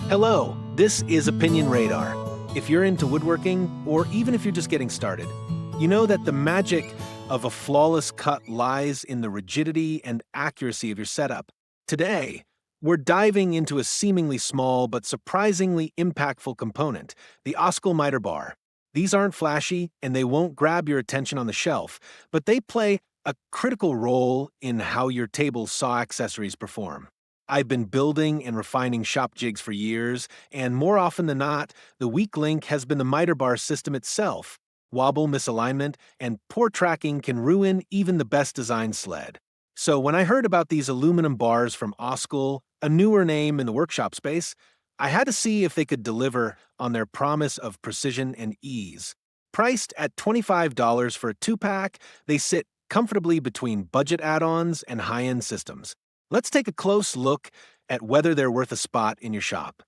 Hello, this is Opinion Radar. If you're into woodworking, or even if you're just getting started, you know that the magic of a flawless cut lies in the rigidity and accuracy of your setup. Today, we're diving into a seemingly small but surprisingly impactful component, the Oscll miter bar. These aren't flashy and they won't grab your attention on the shelf, but they play a critical role in how your table's saw accessories perform. I've been building and refining shop jigs for years, and more often than not, the weak link has been the miter bar system itself. Wobble, misalignment, and poor tracking can ruin even the best designed sled. So when I heard about these aluminum bars from Oscll, a newer name in the workshop space, I had to see if they could deliver on their promise of precision and ease. Priced at $25 for a 2-pack, they sit comfortably between budget add-ons and high-end systems. Let's take a close look at whether they're worth a spot in your shop.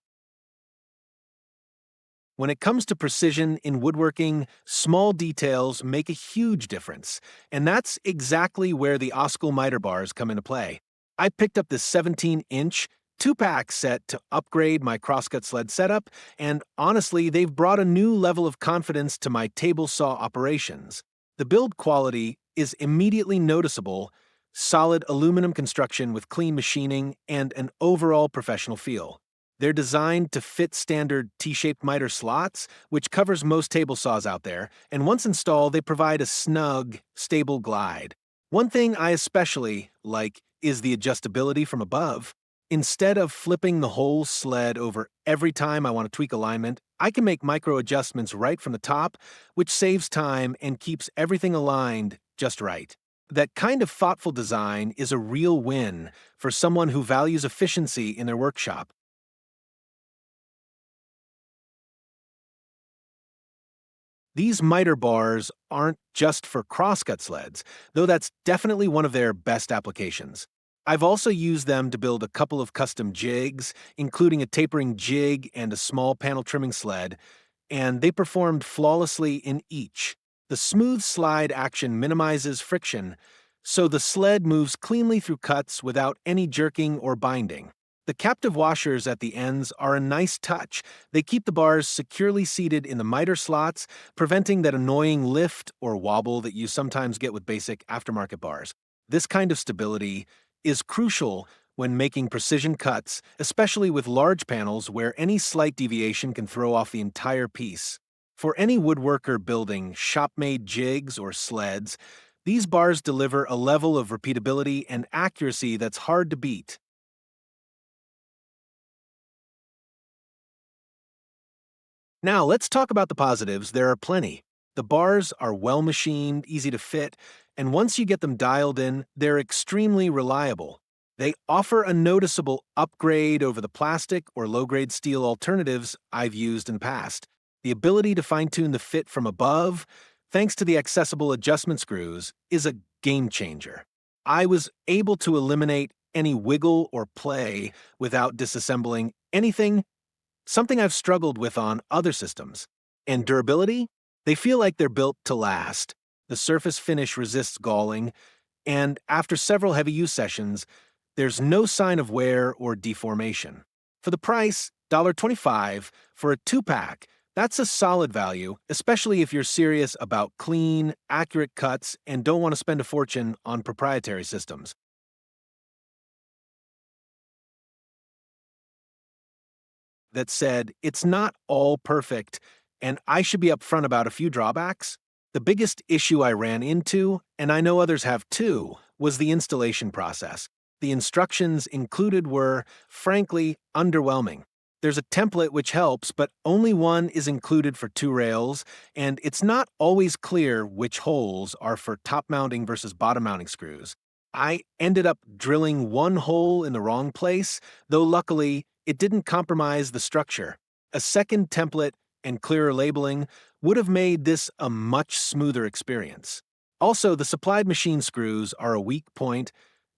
When it comes to precision in woodworking, small details make a huge difference, and that's exactly where the Oscll miter bars come into play. I picked up this 17-inch 2-pack set to upgrade my crosscut sled setup, and honestly, they've brought a new level of confidence to my table saw operations. The build quality is immediately noticeable: solid aluminum construction with clean machining and an overall professional feel. They're designed to fit standard T-shaped miter slots, which covers most table saws out there, and once installed, they provide a snug, stable glide. One thing I especially like is the adjustability from above. Instead of flipping the whole sled over every time I want to tweak alignment, I can make micro adjustments right from the top, which saves time and keeps everything aligned just right. That kind of thoughtful design is a real win for someone who values efficiency in their workshop. These miter bars aren't just for crosscut sleds, though that's definitely one of their best applications. I've also used them to build a couple of custom jigs, including a tapering jig and a small panel trimming sled, and they performed flawlessly in each. The smooth slide action minimizes friction, so the sled moves cleanly through cuts without any jerking or binding. The captive washers at the ends are a nice touch. They keep the bars securely seated in the miter slots, preventing that annoying lift or wobble that you sometimes get with basic aftermarket bars. This kind of stability is crucial when making precision cuts, especially with large panels where any slight deviation can throw off the entire piece. For any woodworker building shop-made jigs or sleds, these bars deliver a level of repeatability and accuracy that's hard to beat. Now, let's talk about the positives. There are plenty. The bars are well machined, easy to fit, and once you get them dialed in, they're extremely reliable. They offer a noticeable upgrade over the plastic or low-grade steel alternatives I've used in the past. The ability to fine-tune the fit from above, thanks to the accessible adjustment screws, is a game changer. I was able to eliminate any wiggle or play without disassembling anything, something I've struggled with on other systems. And durability? They feel like they're built to last. The surface finish resists galling, and after several heavy use sessions, there's no sign of wear or deformation. For the price, $25 for a 2-pack, that's a solid value, especially if you're serious about clean, accurate cuts and don't want to spend a fortune on proprietary systems. That said, it's not all perfect, and I should be upfront about a few drawbacks. The biggest issue I ran into, and I know others have too, was the installation process. The instructions included were, frankly, underwhelming. There's a template which helps, but only one is included for 2 rails, and it's not always clear which holes are for top mounting versus bottom mounting screws. I ended up drilling one hole in the wrong place, though luckily, it didn't compromise the structure. A second template and clearer labeling would have made this a much smoother experience. Also, the supplied machine screws are a weak point.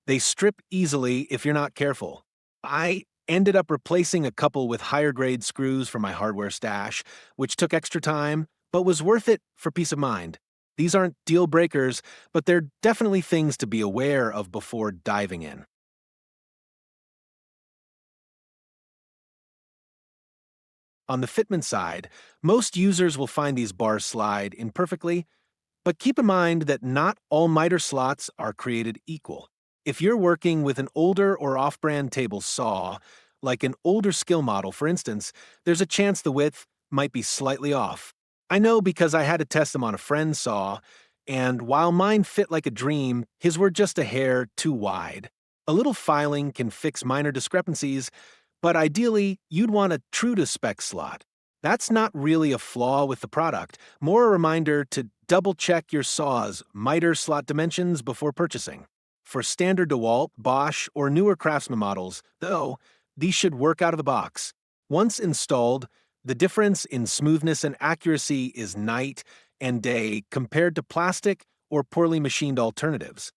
They strip easily if you're not careful. I ended up replacing a couple with higher grade screws for my hardware stash, which took extra time, but was worth it for peace of mind. These aren't deal breakers, but they're definitely things to be aware of before diving in. On the fitment side, most users will find these bars slide imperfectly, but keep in mind that not all miter slots are created equal. If you're working with an older or off-brand table saw, like an older skill model for instance, there's a chance the width might be slightly off. I know because I had to test them on a friend's saw, and while mine fit like a dream, his were just a hair too wide. A little filing can fix minor discrepancies, but ideally, you'd want a true-to-spec slot. That's not really a flaw with the product, more a reminder to double-check your saw's miter slot dimensions before purchasing. For standard DeWalt, Bosch, or newer Craftsman models, though, these should work out of the box. Once installed, the difference in smoothness and accuracy is night and day compared to plastic or poorly machined alternatives.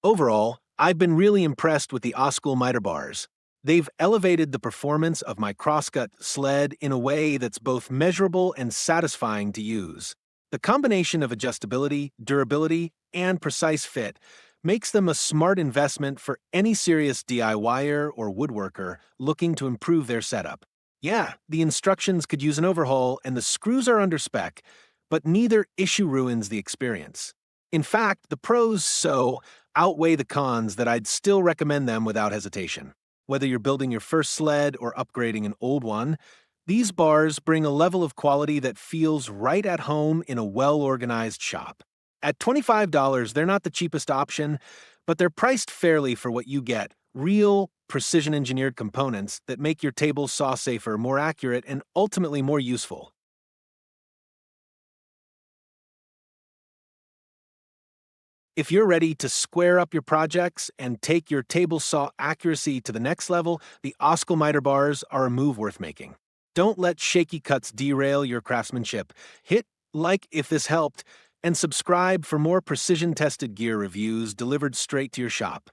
Overall, I've been really impressed with the Oscll miter bars. They've elevated the performance of my crosscut sled in a way that's both measurable and satisfying to use. The combination of adjustability, durability, and precise fit makes them a smart investment for any serious DIYer or woodworker looking to improve their setup. Yeah, the instructions could use an overhaul and the screws are under spec, but neither issue ruins the experience. In fact, the pros so outweigh the cons that I'd still recommend them without hesitation. Whether you're building your first sled or upgrading an old one, these bars bring a level of quality that feels right at home in a well-organized shop. At $25, they're not the cheapest option, but they're priced fairly for what you get: real, precision-engineered components that make your table saw safer, more accurate, and ultimately more useful. If you're ready to square up your projects and take your table saw accuracy to the next level, the Oscll miter bars are a move worth making. Don't let shaky cuts derail your craftsmanship. Hit like if this helped, and subscribe for more precision-tested gear reviews delivered straight to your shop.